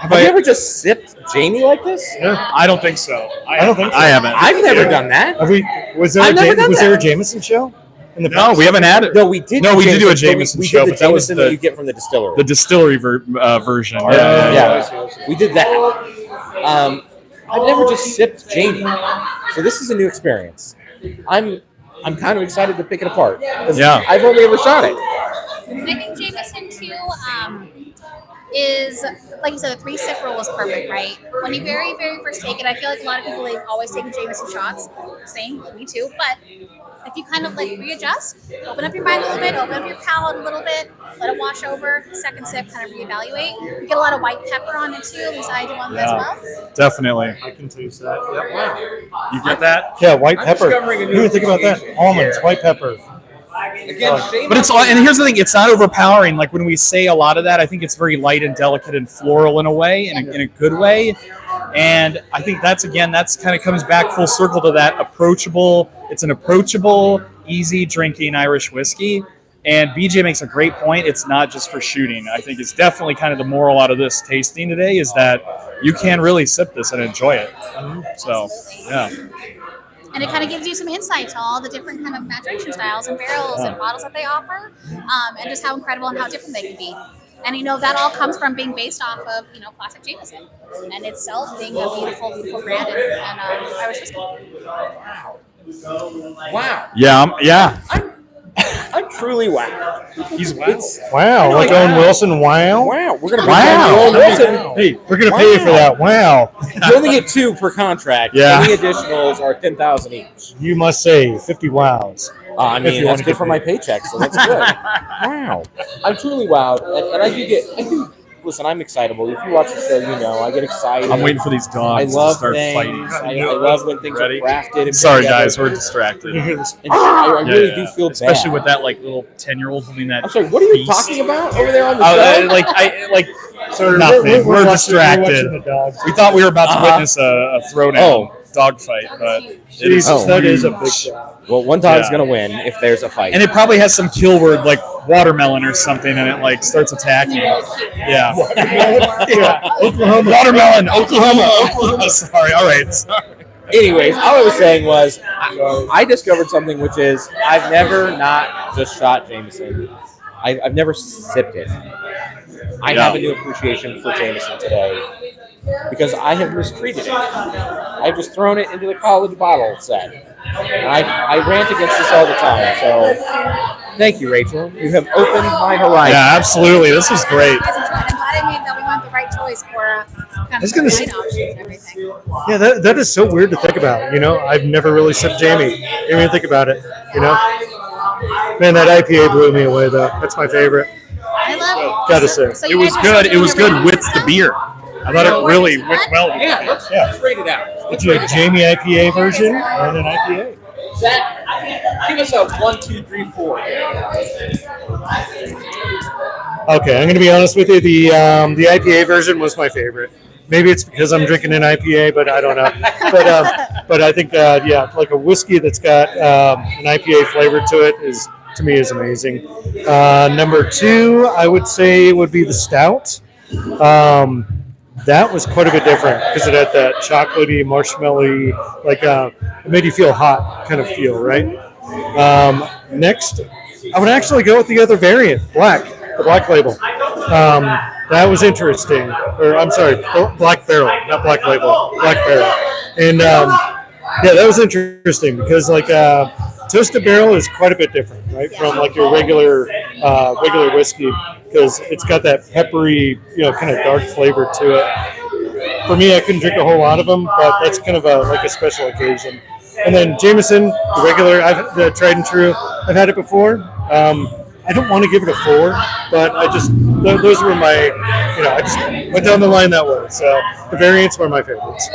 S6: Have
S1: I-
S6: you ever just sipped Jamie like this?
S1: I don't think so.
S3: I don't think so.
S1: I haven't.
S6: I've never done that.
S3: Have we? Was there
S6: I've never done
S3: was
S6: that.
S3: there a Jameson show? In the
S1: No,
S3: past?
S1: we haven't had it.
S6: No, we did.
S1: No, we did do a
S6: but
S1: Jameson
S6: we
S1: show,
S6: did
S1: but
S6: the
S1: that was
S6: Jameson that
S1: the-
S6: you get from the distillery.
S1: The distillery version.
S6: Yeah, we did that. I've never just sipped Jamie, so this is a new experience. I'm kind of excited to pick it apart. 'Cause
S1: Yeah.
S6: I've only ever shot it.
S4: I think Jameson too is, like you said, the 3-sip rule is perfect, right? When you very, very first take it, I feel like a lot of people, they've always taken Jameson shots. Same, me too. But if you kind of like readjust, open up your mind a little bit, open up your palate a little bit, let it wash over, second sip, kind of reevaluate. You get a lot of white pepper on it too, at least I do on as well.
S1: Definitely.
S3: I can taste that. Yep.
S6: Wow.
S1: You get that?
S3: Yeah, white
S6: I'm
S3: pepper.
S6: discovering a
S3: You
S6: new
S3: didn't think about that.
S6: appreciation.
S3: Almonds, white pepper.
S6: Again, shame
S1: But it's all, and here's the thing: it's not overpowering. Like when we say a lot of that, I think it's very light and delicate and floral in a way, in a good way. And I think that's kind of comes back full circle to that approachable. It's an approachable, easy drinking Irish whiskey. And BJ makes a great point. It's not just for shooting. I think it's definitely kind of the moral out of this tasting today is that you can really sip this and enjoy it. So, yeah.
S4: And it kind of gives you some insight to all the different kind of maturation styles and barrels and bottles that they offer, and just how incredible and how different they can be. And that all comes from being based off of classic Jameson and itself being a beautiful, beautiful brand and Irish whiskey.
S6: Wow.
S1: Yeah.
S6: I'm truly wow.
S1: He's wow.
S3: Wow, like Owen Wilson. Wow.
S6: Wow. We're gonna
S1: Wow.
S6: Owen Wilson.
S3: Hey, we're gonna pay you for that. Wow.
S6: You only get 2 per contract.
S1: Yeah.
S6: Any additionals are 10,000 each.
S3: You must say 50 wows.
S6: I
S3: If
S6: mean,
S3: you
S6: that's
S3: wanna
S6: good
S3: get
S6: for my paycheck, so that's good. Wow. I'm truly wowed. And I do, listen, I'm excitable. If you watch the show, I get excited.
S1: I'm waiting for these
S6: I
S1: dogs to
S6: love
S1: start
S6: things.
S1: fighting.
S6: I love when things
S1: Ready?
S6: are crafted. And
S1: Sorry,
S6: put together.
S1: guys, we're distracted.
S3: You hear this?
S6: And I really do feel bad.
S1: Especially with that little 10-year-old holding that.
S6: I'm sorry, what are you
S1: beast.
S6: talking about over there on the
S1: Oh,
S6: show?
S3: Sorry,
S1: nothing. We're
S3: watching
S1: distracted.
S3: the dogs.
S1: We thought we were about to
S6: Uh-huh.
S1: witness a throwdown dog fight, but it is
S3: Jesus, that is a
S1: huge.
S3: big dog.
S6: Well, one dog's
S1: Yeah.
S6: going to win if there's a fight.
S1: And it probably has some kill word like watermelon or something, and it starts attacking. Yeah.
S3: Oklahoma.
S1: Watermelon, Oklahoma. Sorry. All right. Sorry.
S6: Anyways, all I was saying was I discovered something, which is I've never not just shot Jameson. I've never sipped it. I
S1: Yeah.
S6: have a new appreciation for Jameson today because I have mistreated it. I've just thrown it into the college bottle set. And I rant against this all the time. So thank you, Rachel. You have opened my horizon.
S1: Yeah, absolutely. This was great.
S4: I'm glad that we went the right choice for kind of
S3: was gonna
S4: design
S3: say-
S4: options and everything.
S3: Yeah, that is so weird to think about. I've never really sipped Jamie. Didn't even think about it. Man, that IPA blew me away though. That's my favorite.
S4: I love it.
S3: Gotta say.
S4: So
S1: It
S4: you
S1: was
S4: guys are
S1: good.
S4: still
S1: It was
S4: doing
S1: good
S4: your
S1: with
S4: ratings
S1: the
S4: and
S1: beer. I thought it really went well.
S6: Yeah, let's rate it out.
S3: Did you a Jamie IPA version and an IPA?
S6: Zach, give us a 1, 2, 3, 4.
S3: Okay, I'm going to be honest with you. The IPA version was my favorite. Maybe it's because I'm drinking an IPA, but I don't know. But I think like a whiskey that's got an IPA flavor to it is amazing. Number 2, I would say would be the stout. That was quite a bit different because it had that chocolatey, marshmallowy, it made you feel hot kind of feel, right? Next, I would actually go with the other variant, the black label. That was interesting. Or I'm sorry, Black Barrel, not Black Label, Black Barrel. And that was interesting because toasted barrel is quite a bit different, right, from your regular whiskey because it's got that peppery, kind of dark flavor to it. For me, I couldn't drink a whole lot of them, but that's kind of a special occasion. And then Jameson, the regular, the tried and true. I've had it before. I don't want to give it a 4, but those were my, I just went down the line that way. So the variants were my favorites.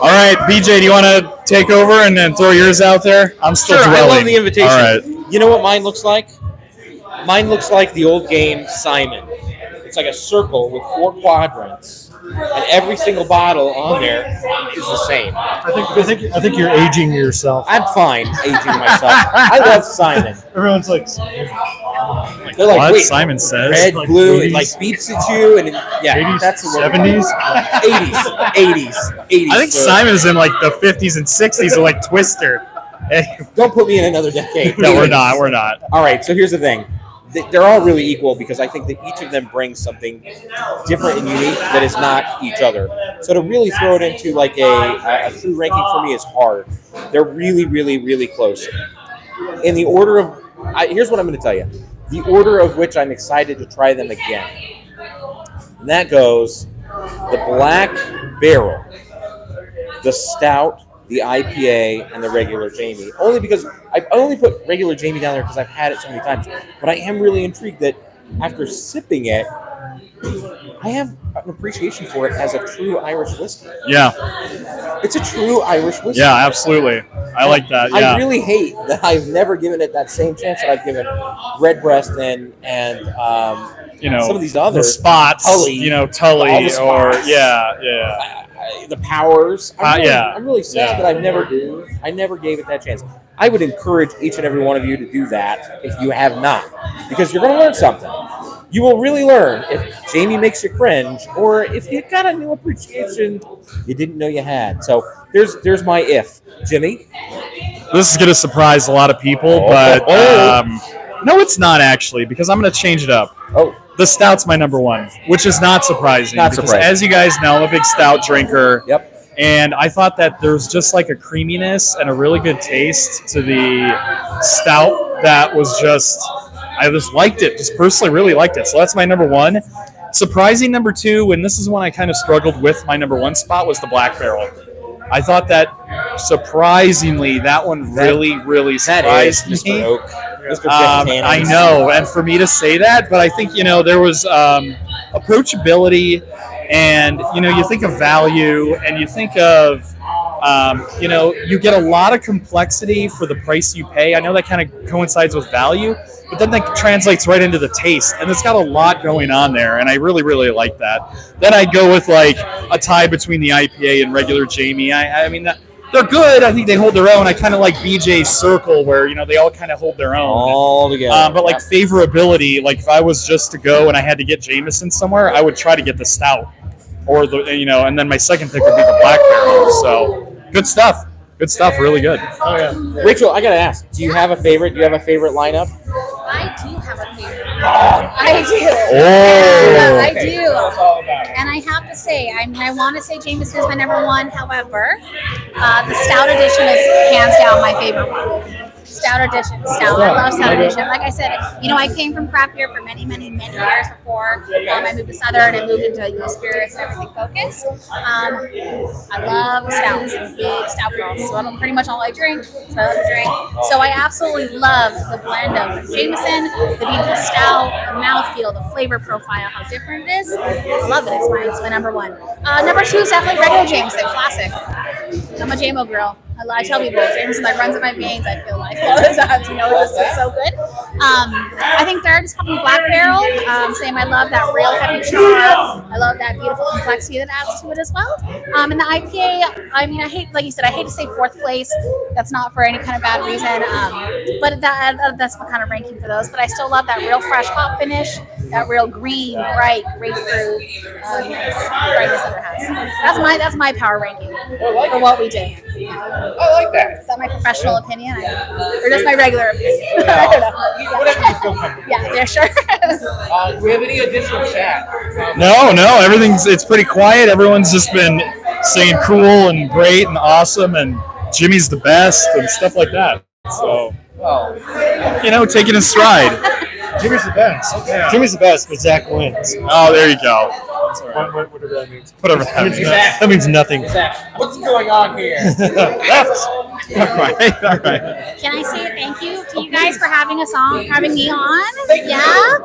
S1: All right, BJ, do you want to take over and then throw yours out there? I'm still
S6: Sure, I
S1: dwelling.
S6: love the invitation.
S1: All right.
S6: You know what mine looks like? Mine looks like the old game Simon. It's like a circle with 4 quadrants, and every single bottle on there is the same.
S3: I think you're aging yourself.
S6: I'm fine aging myself. I love Simon.
S3: Everyone's like,
S6: They're like,
S1: what
S6: wait,
S1: Simon says.
S6: red,
S3: like
S6: blue, it
S3: 80s.
S6: like beeps at you, and yeah,
S3: 80s,
S6: that's the
S3: 70s.
S6: 80s.
S1: I think
S6: sir.
S1: Simon's in like the 50s and 60s with like Twister.
S6: Don't put me in another decade.
S1: No, we're not. We're not.
S6: All right, so here's the thing. They're all really equal because I think that each of them brings something different and unique that is not each other. So to really throw it into like a true ranking for me is hard. They're really, really, really close. In the order of, here's what I'm going to tell you. The order of which I'm excited to try them again. And that goes the Black Barrel, the Stout, the IPA, and the regular Jamie. Only because I only put regular Jamie down there because I've had it so many times. But I am really intrigued that after sipping it, I have an appreciation for it as a true Irish whiskey.
S1: Yeah.
S6: It's a true Irish whiskey.
S1: Yeah, absolutely. I like that. Yeah.
S6: I really hate that I've never given it that same chance that I've given Redbreast and some of these others.
S1: The spots,
S6: Tully,
S1: Tully,
S6: all the
S1: or
S6: spots. The Powers. I'm really sad that I never gave it that chance. I would encourage each and every one of you to do that if you have not, because you're going to learn something. You will really learn if Jamie makes you cringe, or if you got a new appreciation you didn't know you had. So there's my if. Jimmy?
S1: This is going to surprise a lot of people, but no, it's not actually, because I'm going to change it up.
S6: Oh.
S1: The Stout's my number one, which is not surprising.
S6: Not
S1: because
S6: surprising.
S1: as you guys know, I'm a big Stout drinker.
S6: Yep.
S1: And I thought that there's just like a creaminess and a really good taste to the Stout that was I just liked it. Just personally really liked it. So that's my number one. Surprising number two, and this is one I kind of struggled with, my number one spot was the Black Barrel. I thought that surprisingly, that one really, really surprised me.
S6: Mr. Oak. Mr. Jeff Tannen.
S1: I know, and for me to say that, but I think, there was approachability, and, you think of value, and you think of, you get a lot of complexity for the price you pay. I know that kind of coincides with value, but then that translates right into the taste, and it's got a lot going on there, and I really, really like that. Then I'd go with, like, a tie between the IPA and regular Jamie. I mean, they're good. I think they hold their own. I kind of like BJ's Circle, where they all kind of hold their own
S6: all together.
S1: But like favorability, like if I was just to go and I had to get Jameson somewhere, I would try to get the Stout, or and then my second pick would be the Black Barrel. So good stuff. Good stuff. Really good.
S3: Oh yeah.
S6: Rachel, I gotta ask. Do you have a favorite? Do you have a favorite lineup?
S4: I do have a favorite. I do.
S1: Oh.
S4: I do. And I have to say, I want to say Jameson is my number one. However, the Stout edition is hands down my favorite one. Stout edition. I love Stout edition. Like I said, I came from craft beer for many, many, many years before I moved to Southern and moved into spirits and everything focused. I love stouts. I'm a big stout girl. So I'm pretty much all I drink. So I love to drink. So I absolutely love the blend of Jameson, the beautiful stout, the mouthfeel, the flavor profile, how different it is. I love it. It's my number one. Number two is definitely regular Jameson, classic. I'm a JMO girl. I tell people, Jameson like runs in my veins, I feel like, all the time. This is so good. I think third is probably Black Barrel. Same, I love that real heavy char. I love that beautiful complexity that adds to it as well. And the IPA, I hate, like you said, I hate to say fourth place. That's not for any kind of bad reason. But that's my kind of ranking for those. But I still love that real fresh hop finish, that real green, bright grapefruit brightness that it has. That's my power ranking for what we did.
S6: I like that.
S4: Is that my professional opinion? Or just my regular opinion? I don't know.
S6: Whatever you feel comfortable.
S4: Yeah, sure.
S6: Do we have any additional chat?
S1: No, it's pretty quiet. Everyone's just been saying cool and great and awesome and Jimmy's the best and stuff like that. So, taking a stride.
S3: Jimmy's the best.
S1: Yeah.
S3: Jimmy's the best, but Zach wins.
S1: Oh, there you go.
S3: Whatever that means.
S1: Whatever that means.
S3: That means nothing.
S6: What's going on here?
S1: Left. All right.
S4: Can I say thank you to you guys for having me on? Yeah.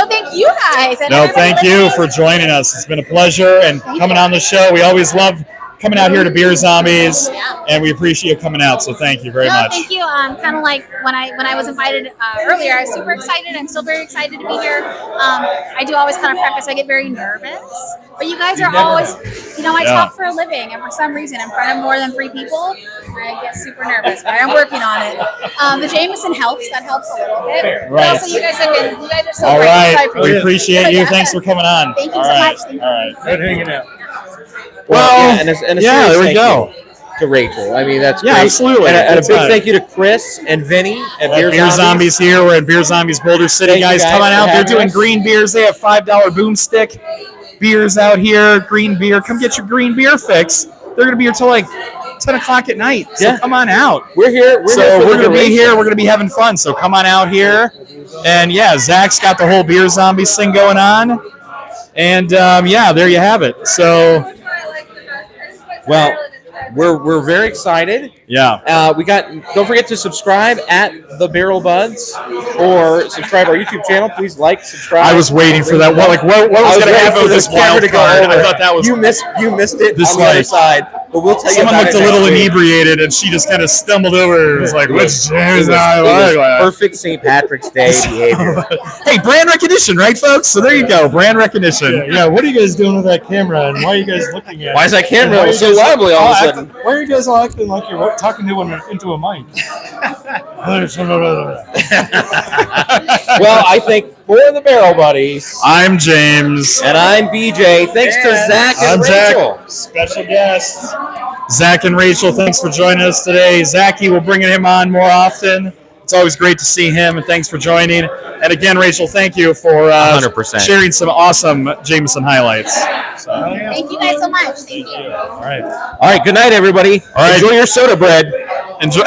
S4: Thank you guys. And
S1: No,
S4: everybody
S1: thank you
S4: listening.
S1: for joining us. It's been a pleasure and coming on the show. We always love coming out here to Beer Zombies, and we appreciate you coming out. So thank you very much.
S4: Thank you. Kind of like when I was invited earlier, I was super excited. I'm still very excited to be here. I do always kind of preface, I get very nervous, but you guys are always, I talk for a living, and for some reason, in front of more than 3 people, I get super nervous, but I'm working on it. The Jameson helps. That helps a little bit. But
S1: Right.
S4: also, you guys are so
S1: All
S4: great.
S1: right.
S4: So I
S1: We appreciate
S4: But
S1: you.
S4: yeah.
S1: Thanks for coming on.
S4: Thank you
S1: All
S4: so
S1: right.
S4: much. Thank you.
S1: All right.
S3: Good hanging out.
S1: Well,
S6: and a serious
S1: there we
S6: thank
S1: go.
S6: you to Rachel. I mean, that's
S1: Yeah,
S6: great.
S1: absolutely.
S6: And a
S1: Good
S6: big
S1: time.
S6: thank you to Chris and Vinny at
S1: Beer Zombies here. We're at Beer Zombies Boulder City.
S6: Thank you
S1: Guys,
S6: guys
S1: come on
S6: for
S1: out. They're
S6: having
S1: doing
S6: us.
S1: green beers. They have $5 boomstick beers out here. Green beer. Come get your green beer fix. They're going to be here till like 10 o'clock at night. So
S6: Yeah.
S1: come on out.
S6: We're here. We're here for
S1: We're
S6: the
S1: going to be
S6: duration.
S1: here. We're going to be having fun. So come on out here. And yeah, Zach's got the whole Beer Zombies thing going on. And yeah, there you have it. So
S6: Well, we're very excited.
S1: yeah.
S6: Don't forget to subscribe at the Barrel Buds or subscribe our YouTube channel. Please like, subscribe.
S1: I was waiting for that. What was going to happen with this wild card? I thought that was
S6: you missed it
S1: This
S6: on the other
S1: like-
S6: side. But we'll tell
S1: someone
S6: you
S1: looked
S6: about
S1: a
S6: it
S1: little
S6: next week.
S1: inebriated, and she just kind of stumbled over. It was like, which James I
S6: It was
S1: like?
S6: perfect St. Patrick's Day behavior.
S1: Hey, brand recognition, right, folks? So there you go, brand recognition.
S3: Yeah, what are you guys doing with that camera, and why are you guys looking at
S6: Why
S3: it?
S6: is that camera
S3: Why are you
S6: so
S3: guys
S6: lively all of a
S3: all
S6: sudden?
S3: Why are you guys all acting like you're talking into a mic?
S6: Well, I think for the Barrel Buddies,
S1: I'm James.
S6: and I'm BJ. Thanks to Zach and
S1: I'm Zach.
S6: Rachel.
S1: Special guests. Zach and Rachel, thanks for joining us today. Zachy, we're bringing him on more often. It's always great to see him, and thanks for joining. And again, Rachel, thank you for
S6: 100%.
S1: sharing some awesome Jameson highlights. So,
S4: Thank you guys so much. Thank you.
S1: all right.
S6: All right, good night, everybody.
S1: All right.
S6: Enjoy your soda bread.
S1: Enjoy.